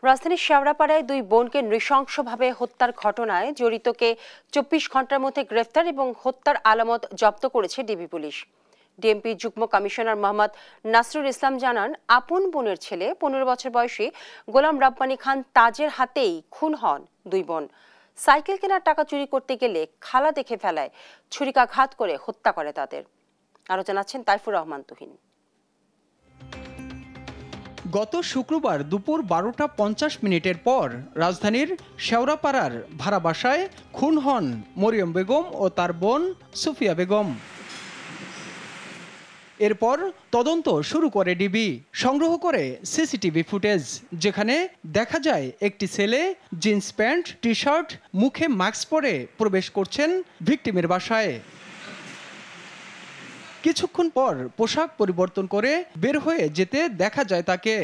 রাজধানীর শেওড়াপাড়ায় দুই বোনকে নৃশংসভাবে হত্যার ঘটনায় জড়িতকে ২৪ ঘন্টার মধ্যে গ্রেফতার এবং হত্যার আলামত জব্দ করেছে ডিবি পুলিশ। ডিএমপি যুগ্ম কমিশনার মোহাম্মদ নাসরুল ইসলাম জানান, আপন বোনের ছেলে ১৫ বছর বয়সী গোলাম রাব্বানী খান তাজের হাতেই খুন হন দুই বোন। সাইকেল কেনার টাকা চুরি করতে গেলে খালা দেখে ফেলায় ছুরিকাঘাত করে হত্যা করে তাদের। আরো জানাচ্ছেন তাইফুর রহমান তুহিন। গত শুক্রবার দুপুর ১২টা ৫০ মিনিটের পর রাজধানীর শেওড়াপাড়ার ভাড়া বাসায় খুন হন মরিয়ম বেগম ও তার বোন সুফিয়া বেগম। এরপর তদন্ত শুরু করে ডিবি, সংগ্রহ করে সিসিটিভি ফুটেজ, যেখানে দেখা যায় একটি ছেলে জিন্স প্যান্ট, টি শার্ট, মুখে মাস্ক পরে প্রবেশ করছেন ভিকটিমের বাসায়। কিছুক্ষণ পর পোশাক পরিবর্তন করে বের হয়ে যেতে দেখা যায় তাকে।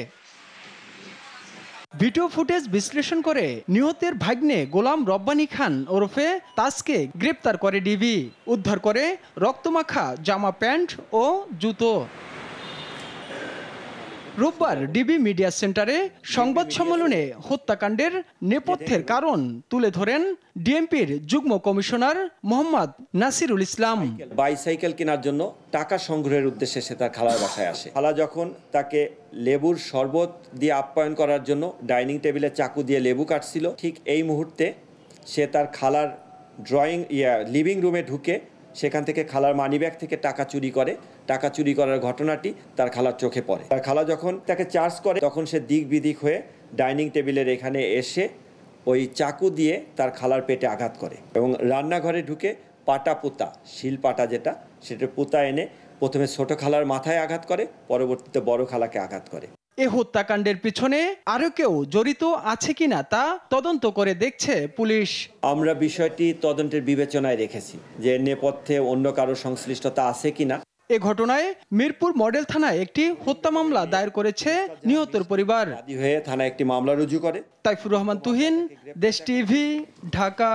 ভিডিও ফুটেজ বিশ্লেষণ করে নিহতের ভাগ্নে গোলাম রব্বানী খান ওরফে তাজকে গ্রেপ্তার করে ডিবি। উদ্ধার করে রক্তমাখা জামা, প্যান্ট ও জুতো। রোববার ডিবি মিডিয়া সেন্টারে সংবাদ সম্মেলনে হত্যাকাণ্ডের নেপথ্যের কারণ তুলে ধরেন ডিএমপির যুগ্ম কমিশনার মোহাম্মদ নাসিরুল ইসলাম। বাইসাইকেল কেনার জন্য টাকা সংগ্রহের উদ্দেশ্যে সে তার খালার বাসায় আসে। খালা যখন তাকে লেবুর শরবত দিয়ে আপ্যায়ন করার জন্য ডাইনিং টেবিলে চাকু দিয়ে লেবু কাটছিল, ঠিক এই মুহূর্তে সে তার খালার লিভিং রুমে ঢুকে সেখান থেকে খালার মানিব্যাগ থেকে টাকা চুরি করে। টাকা চুরি করার ঘটনাটি তার খালার চোখে পড়ে। তার খালা যখন তাকে চার্জ করে তখন সে দিক বিদিক হয়ে ডাইনিং টেবিলের এখানে এসে ওই চাকু দিয়ে তার খালার পেটে আঘাত করে এবং রান্নাঘরে ঢুকে পাটা পুতা, শিল পাটা যেটা, সেটা পুতা এনে প্রথমে ছোট খালার মাথায় আঘাত করে, পরবর্তীতে বড় খালাকে আঘাত করে। এ হত্যাকাণ্ডের পিছনে আরো কেউ জড়িত আছে কিনা তা তদন্ত করে দেখছে পুলিশ। আমরা বিষয়টি তদন্তের বিবেচনায় রেখেছি যে নেপথ্যে অন্য কারো সংশ্লিষ্টতা আছে কিনা। এ ঘটনায় মিরপুর মডেল থানায় একটি হত্যা মামলা দায়ের করেছে নিহতের পরিবার। থানায় একটি মামলা রুজু করে। তাইফুর রহমান তুহিন, দেশ টিভি, ঢাকা।